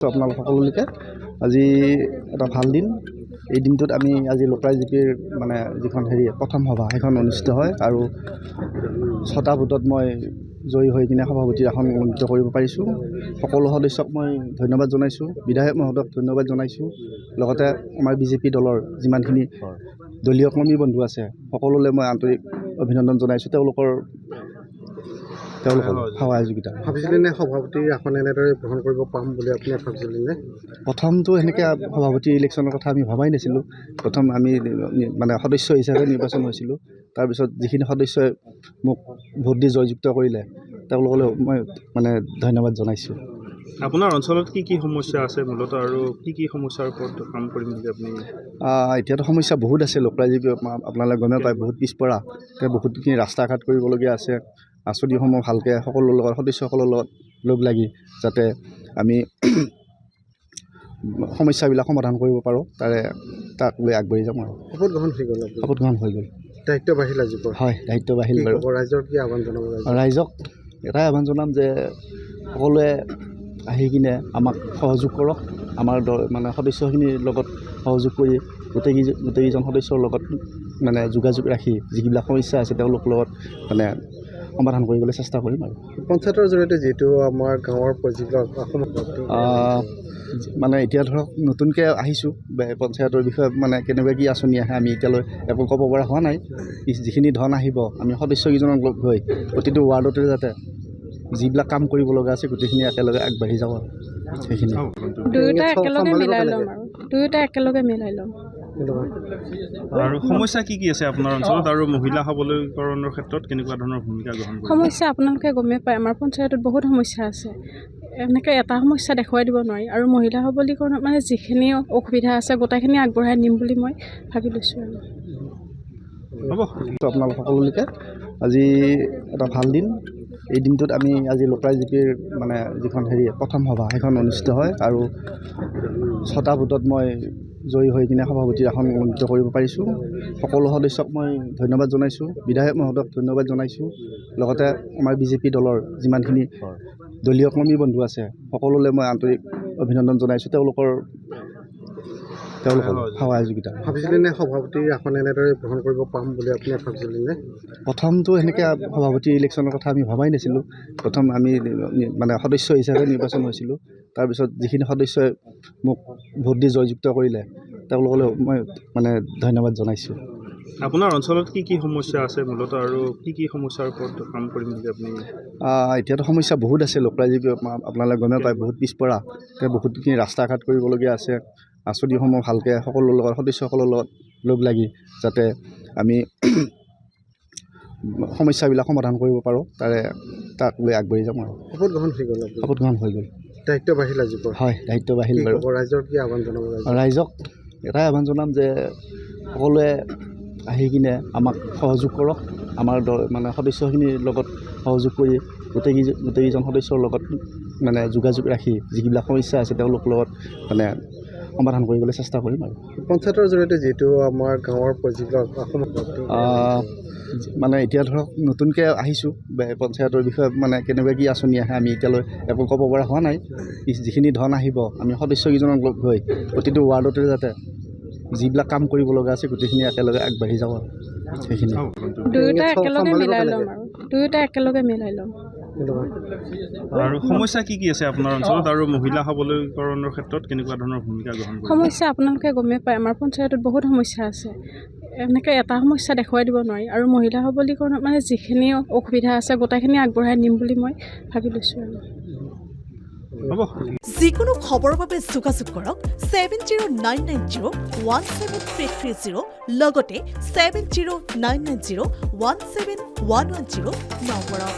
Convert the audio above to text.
তো আপোনালোক সকলোলৈকে আজি এটা ভাল দিন। এই দিনটোত আমি আজি লোকৰাজ জিপিৰ মানে যিখন প্ৰথম সভা সেইখন অনুষ্ঠিত হয় আৰু 6টা ভোটত মই জয়ী হৈ কিনে সভাপতিৰ আসন অলংকৃত কৰিব পাৰিছোঁ। সকলো সদস্যক মই ধন্যবাদ জনাইছোঁ, বিধায়ক মহোদয়ক ধন্যবাদ জনাইছোঁ, লগতে আমাৰ বিজেপি দলৰ যিমানখিনি দলীয় কৰ্মী বন্ধু আছে সকলোলৈ মই আন্তৰিক অভিনন্দন জনাইছোঁ। তেওঁলোকৰ সহযোগিতা। ভাবিছিলেনে সভাপতিৰ আসন এনেদৰে গ্ৰহণ কৰিব পাম বুলি আপুনি ভাবিছিলেনে? প্ৰথমটো সেনেকৈ সভাপতি ইলেকশ্যনৰ কথা আমি ভবাই নাছিলোঁ। প্ৰথম আমি মানে সদস্য হিচাপে নিৰ্বাচন হৈছিলোঁ। তাৰপিছত যিখিনি সদস্যই মোক ভোট দি জয়যুক্ত কৰিলে তেওঁলোকলৈ মই মানে ধন্যবাদ জনাইছোঁ। আপোনাৰ অঞ্চলত কি সমস্যা আছে মূলতঃ আৰু কি সমস্যাৰ ওপৰত কাম কৰিম বুলি আপুনি? এতিয়াতো সমস্যা বহুত আছে। লোকৰাজ জিপি আপোনালোকে গমেই পায় বহুত পিছপৰা। বহুতখিনি ৰাস্তা ঘাট কৰিবলগীয়া আছে। আঁচনিসমূহ ভালকৈ সকলোৰ লগত সদস্যসকলৰ লগত লগ লাগি যাতে আমি সমস্যাবিলাক সমাধান কৰিব পাৰোঁ তাক লৈ আগবাঢ়ি যাম আৰু। শপত গ্ৰহণ হৈ গ'ল? শপত গ্ৰহণ হৈ গ'ল। দায়িত্ব বাঢ়িল আজিৰ পৰা? হয়, দায়িত্ব বাঢ়িল বাৰু। ৰাইজৰ কি আহ্বান জনাব? ৰাইজক এটাই আহ্বান জনাম যে সকলোৱে আহি কিনে আমাক সহযোগ কৰক। আমাৰ মানে সদস্যখিনিৰ লগত সহযোগ কৰি গোটেইকেইজন সদস্যৰ লগত মানে যোগাযোগ ৰাখি যিবিলাক সমস্যা আছে তেওঁলোকৰ লগত মানে সমাধান কৰিবলৈ চেষ্টা কৰিম আৰু। পঞ্চায়তৰ জৰিয়তে যিহেতু আমাৰ গাঁৱৰ যিবিলাক মানে এতিয়া ধৰক নতুনকৈ আহিছোঁ, পঞ্চায়তৰ বিষয়ে মানে কেনেকুৱা কি আঁচনি আহে আমি এতিয়ালৈ একো ক'ব পৰা হোৱা নাই। যিখিনি ধন আহিব আমি সদস্যকেইজনক লগ হৈ প্ৰতিটো ৱাৰ্ডতে যাতে যিবিলাক কাম কৰিব লগা আছে গোটেইখিনি একেলগে আগবাঢ়ি যাওঁ আৰু সেইখিনি। দুয়োটা একেলগে মিলাই ল'ম। আৰু সমস্যা কি আছে আপোনাৰ অঞ্চলত আৰু মহিলা সবলীকৰণৰ ক্ষেত্ৰত কেনেকুৱা ধৰণৰ ভূমিকা গ্ৰহণ কৰে? সমস্যা আপোনালোকে গমেই পায়, আমাৰ পঞ্চায়তত বহুত সমস্যা আছে। এনেকৈ এটা সমস্যা দেখুৱাই দিব নোৱাৰি আৰু মহিলা সবলীকৰণত মানে যিখিনি অসুবিধা আছে গোটেইখিনি আগবঢ়াই নিম বুলি মই ভাবি লৈছোঁ আৰু। হ'ব। তো আপোনালোক সকলোলৈকে আজি এটা ভাল দিন। এই দিনটোত আমি আজি লোকৰাজ জিপিৰ মানে যিখন প্ৰথম সভা সেইখন অনুষ্ঠিত হয় আৰু 6টা ভোটত মই জয়ী হৈ কিনে সভাপতিৰ আসন অলংকৃত কৰিব পাৰিছোঁ। সকলো সদস্যক মই ধন্যবাদ জনাইছোঁ, বিধায়ক মহোদয়ক ধন্যবাদ জনাইছোঁ, লগতে আমাৰ বিজেপি দলৰ যিমানখিনি দলীয় কৰ্মী বন্ধু আছে সকলোলৈ মই আন্তৰিক অভিনন্দন জনাইছোঁ। তেওঁলোকৰ সহযোগিতা। ভাবিছিলেনে সভাপতিৰ আসন এনেদৰে গ্ৰহণ কৰিব পাম বুলি আপুনি ভাবিছিলেনে? প্ৰথমটো সেনেকৈ সভাপতি ইলেকশ্যনৰ কথা আমি ভবাই নাছিলোঁ। প্ৰথম আমি মানে সদস্য হিচাপে নিৰ্বাচন হৈছিলোঁ। তাৰপিছত যিখিনি সদস্যই মোক ভোট দি জয়যুক্ত কৰিলে তেওঁলোকলৈ মই মানে ধন্যবাদ জনাইছোঁ। আপোনাৰ অঞ্চলত কি সমস্যা আছে মূলতঃ আৰু কি সমস্যাৰ ওপৰত কাম কৰিম বুলি আপুনি? এতিয়াতো সমস্যা বহুত আছে। লোকৰাজ জিপি আপোনালোকে গমেই পায় বহুত পিছপৰা। বহুতখিনি ৰাস্তা ঘাট কৰিবলগীয়া আছে। আঁচনিসমূহ ভালকৈ সকলোৰ লগত সদস্যসকলৰ লগত লগ লাগি যাতে আমি সমস্যাবিলাক সমাধান কৰিব পাৰোঁ তাক লৈ আগবাঢ়ি যাম আৰু। শপত গ্ৰহণ হৈ গ'ল? শপত গ্ৰহণ হৈ গ'ল। দায়িত্ব বাঢ়িল আজিৰ পৰা? হয়, দায়িত্ব বাঢ়িল বাৰু। ৰাইজৰ কি আহ্বান জনাব? ৰাইজক এটাই আহ্বান জনাম যে সকলোৱে আহি কিনে আমাক সহযোগ কৰক। আমাৰ মানে সদস্যখিনিৰ লগত সহযোগ কৰি গোটেইকেইজন সদস্যৰ লগত মানে যোগাযোগ ৰাখি যিবিলাক সমস্যা আছে তেওঁলোকৰ লগত মানে সমাধান কৰিবলৈ চেষ্টা কৰিম আৰু। পঞ্চায়তৰ জৰিয়তে যিহেতু আমাৰ গাঁৱৰ যিবিলাক মানে এতিয়া ধৰক নতুনকৈ আহিছোঁ, পঞ্চায়তৰ বিষয়ে মানে কেনেকুৱা কি আঁচনি আহে আমি এতিয়ালৈ একো ক'ব পৰা হোৱা নাই। যিখিনি ধন আহিব আমি সদস্যকেইজনক লগ হৈ প্ৰতিটো ৱাৰ্ডতে যাতে যিবিলাক কাম কৰিব লগা আছে গোটেইখিনি একেলগে আগবাঢ়ি যাওঁ আৰু সেইখিনি। দুয়োটা একেলগে মিলাই ল'ম। আৰু সমস্যা কি আছে আপোনাৰ অঞ্চলত আৰু মহিলা সবলীকৰণৰ ক্ষেত্ৰত কেনেকুৱা ধৰণৰ ভূমিকা গ্ৰহণ কৰে? সমস্যা আপোনালোকে গমেই পায়, আমাৰ পঞ্চায়তত বহুত সমস্যা আছে। এনেকৈ এটা সমস্যা দেখুৱাই দিব নোৱাৰি আৰু মহিলা সবলীকৰণত মানে যিখিনি অসুবিধা আছে গোটেইখিনি আগবঢ়াই নিম বুলি মই ভাবি লৈছোঁ আৰু। হ'ব। যিকোনো খবৰৰ বাবে যোগাযোগ কৰক 7099017330 লগতে 7099017110 নম্বৰত।